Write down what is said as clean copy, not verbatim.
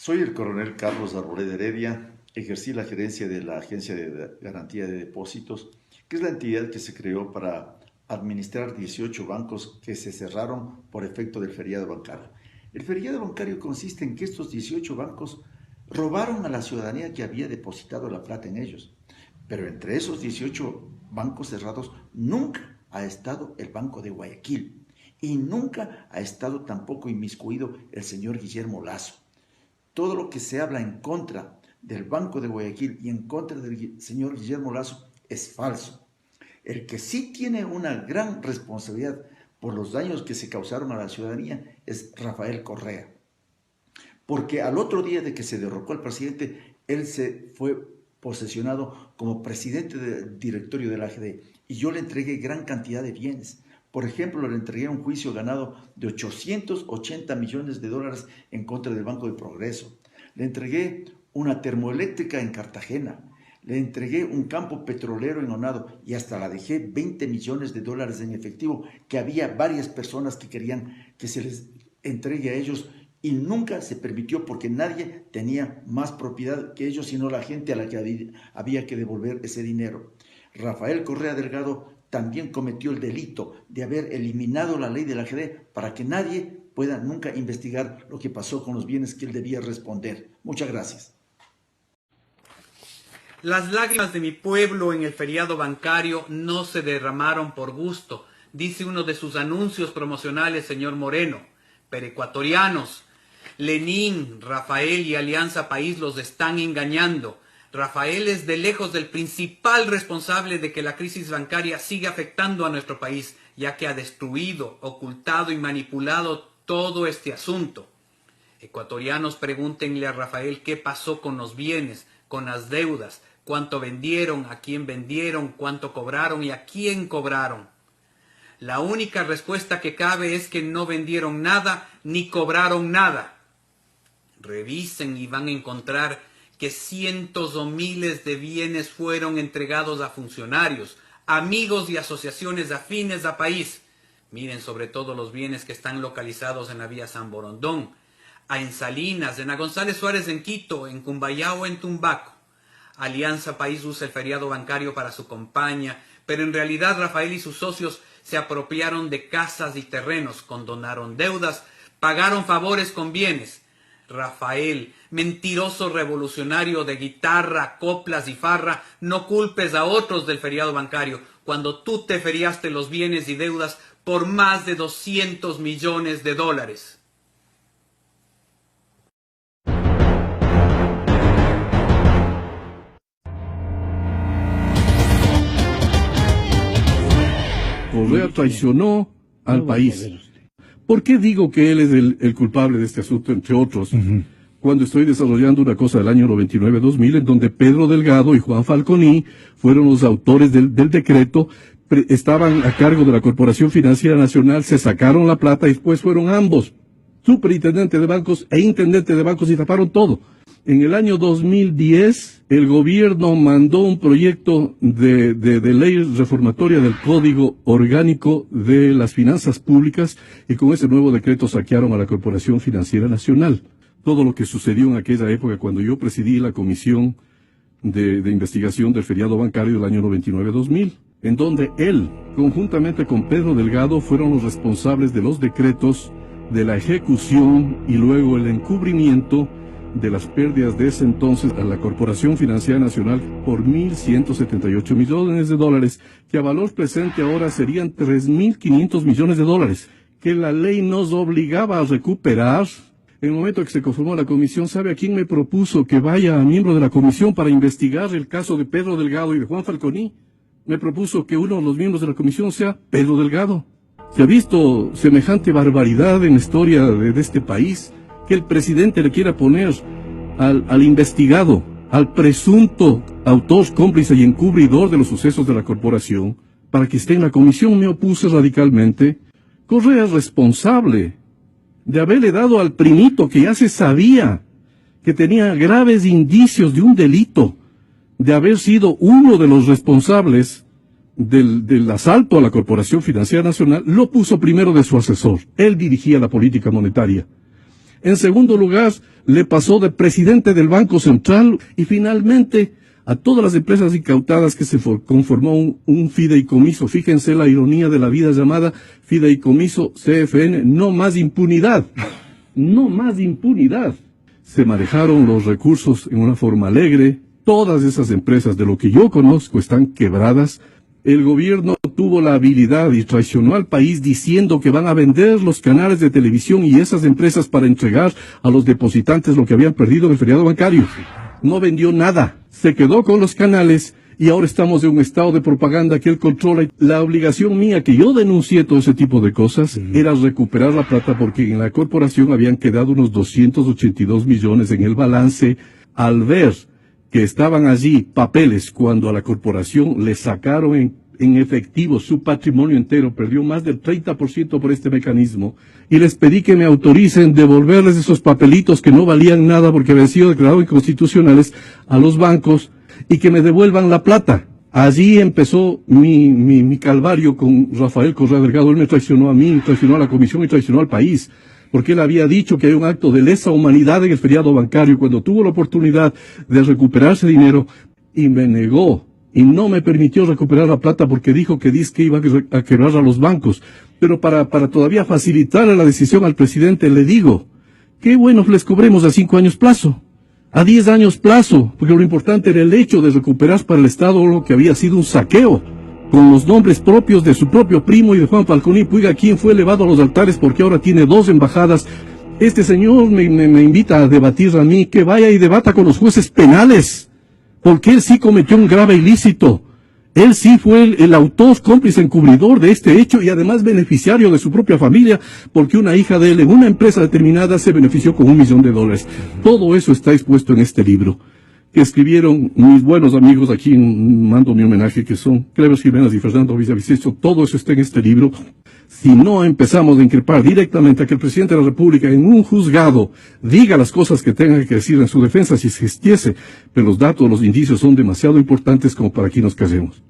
Soy el coronel Carlos Arboleda Heredia, ejercí la gerencia de la Agencia de Garantía de Depósitos, que es la entidad que se creó para administrar 18 bancos que se cerraron por efecto del feriado bancario. El feriado bancario consiste en que estos 18 bancos robaron a la ciudadanía que había depositado la plata en ellos. Pero entre esos 18 bancos cerrados nunca ha estado el Banco de Guayaquil y nunca ha estado tampoco inmiscuido el señor Guillermo Lasso. Todo lo que se habla en contra del Banco de Guayaquil y en contra del señor Guillermo Lasso es falso. El que sí tiene una gran responsabilidad por los daños que se causaron a la ciudadanía es Rafael Correa. Porque al otro día de que se derrocó al presidente, él se fue posesionado como presidente del directorio de la AGD y yo le entregué gran cantidad de bienes. Por ejemplo, le entregué un juicio ganado de 880 millones de dólares en contra del Banco de Progreso. Le entregué una termoeléctrica en Cartagena. Le entregué un campo petrolero en Onado y hasta la dejé 20 millones de dólares en efectivo, que había varias personas que querían que se les entregue a ellos y nunca se permitió porque nadie tenía más propiedad que ellos, sino la gente a la que había que devolver ese dinero. Rafael Correa Delgado también cometió el delito de haber eliminado la ley de la AGD para que nadie pueda nunca investigar lo que pasó con los bienes que él debía responder. Muchas gracias. Las lágrimas de mi pueblo en el feriado bancario no se derramaron por gusto, dice uno de sus anuncios promocionales, señor Moreno. Pero ecuatorianos, Lenín, Rafael y Alianza País los están engañando. Rafael es de lejos el principal responsable de que la crisis bancaria siga afectando a nuestro país, ya que ha destruido, ocultado y manipulado todo este asunto. Ecuatorianos, pregúntenle a Rafael qué pasó con los bienes, con las deudas, cuánto vendieron, a quién vendieron, cuánto cobraron y a quién cobraron. La única respuesta que cabe es que no vendieron nada ni cobraron nada. Revisen y van a encontrar que cientos o miles de bienes fueron entregados a funcionarios, amigos y asociaciones afines a país. Miren sobre todo los bienes que están localizados en la vía San Borondón, en Salinas, en A González Suárez en Quito, en Cumbayao, en Tumbaco. Alianza País usa el feriado bancario para su campaña, pero en realidad Rafael y sus socios se apropiaron de casas y terrenos, condonaron deudas, pagaron favores con bienes. Rafael, mentiroso revolucionario de guitarra, coplas y farra, no culpes a otros del feriado bancario, cuando tú te feriaste los bienes y deudas por más de 200 millones de dólares. Correa traicionó al país. ¿Por qué digo que él es el culpable de este asunto, entre otros? Cuando estoy desarrollando una cosa del año 99-2000, en donde Pedro Delgado y Juan Falconi fueron los autores del decreto, estaban a cargo de la Corporación Financiera Nacional, se sacaron la plata y después fueron ambos superintendente de bancos e intendente de bancos y taparon todo. En el año 2010, el gobierno mandó un proyecto de ley reformatoria del Código Orgánico de las Finanzas Públicas y con ese nuevo decreto saquearon a la Corporación Financiera Nacional. Todo lo que sucedió en aquella época cuando yo presidí la Comisión de Investigación del Feriado Bancario del año 99-2000, en donde él, conjuntamente con Pedro Delgado, fueron los responsables de los decretos, de la ejecución y luego el encubrimiento de las pérdidas de ese entonces a la Corporación Financiera Nacional por 1.178 millones de dólares, que a valor presente ahora serían 3.500 millones de dólares, que la ley nos obligaba a recuperar. En el momento que se conformó la comisión, ¿sabe a quién me propuso que vaya a miembro de la comisión para investigar el caso de Pedro Delgado y de Juan Falconi? Me propuso que uno de los miembros de la comisión sea Pedro Delgado. ¿Se ha visto semejante barbaridad en la historia de este país? Que el presidente le quiera poner al investigado, al presunto autor, cómplice y encubridor de los sucesos de la corporación, para que esté en la comisión. Me opuse radicalmente. Correa es responsable de haberle dado al primito, que ya se sabía que tenía graves indicios de un delito, de haber sido uno de los responsables del asalto a la Corporación Financiera Nacional, lo puso primero de su asesor. Él dirigía la política monetaria. En segundo lugar, le pasó de presidente del Banco Central y finalmente a todas las empresas incautadas que se conformó un fideicomiso. Fíjense la ironía de la vida llamada fideicomiso CFN. No más impunidad. No más impunidad. Se manejaron los recursos en una forma alegre. Todas esas empresas, de lo que yo conozco, están quebradas. El gobierno tuvo la habilidad y traicionó al país diciendo que van a vender los canales de televisión y esas empresas para entregar a los depositantes lo que habían perdido en el feriado bancario. No vendió nada. Se quedó con los canales y ahora estamos en un estado de propaganda que él controla. La obligación mía, que yo denuncié todo ese tipo de cosas, era recuperar la plata porque en la corporación habían quedado unos 282 millones en el balance. Al ver que estaban allí papeles cuando a la corporación le sacaron en efectivo su patrimonio entero, perdió más del 30% por este mecanismo, y les pedí que me autoricen devolverles esos papelitos que no valían nada porque habían sido declarados inconstitucionales a los bancos y que me devuelvan la plata. Allí empezó mi calvario con Rafael Correa Delgado. Él me traicionó a mí, traicionó a la comisión y traicionó al país, porque él había dicho que hay un acto de lesa humanidad en el feriado bancario cuando tuvo la oportunidad de recuperarse dinero y me negó y no me permitió recuperar la plata porque dijo que iba a quebrar a los bancos. Pero para todavía facilitarle la decisión al presidente le digo, qué bueno les cobremos a 5 años plazo, a 10 años plazo, porque lo importante era el hecho de recuperar para el Estado lo que había sido un saqueo, con los nombres propios de su propio primo y de Juan Falconi Puiga, quien fue elevado a los altares porque ahora tiene 2 embajadas. Este señor me invita a debatir a mí, que vaya y debata con los jueces penales, porque él sí cometió un grave ilícito. Él sí fue el autor, cómplice, encubridor de este hecho y además beneficiario de su propia familia, porque una hija de él en una empresa determinada se benefició con $1 millón. Todo eso está expuesto en este libro, que escribieron mis buenos amigos, aquí mando mi homenaje, que son Cleber Jiménez y Fernando Villavicencio. Todo eso está en este libro. Si no empezamos a increpar directamente a que el presidente de la República en un juzgado diga las cosas que tenga que decir en su defensa si existiese, pero los datos, los indicios son demasiado importantes como para que nos callemos.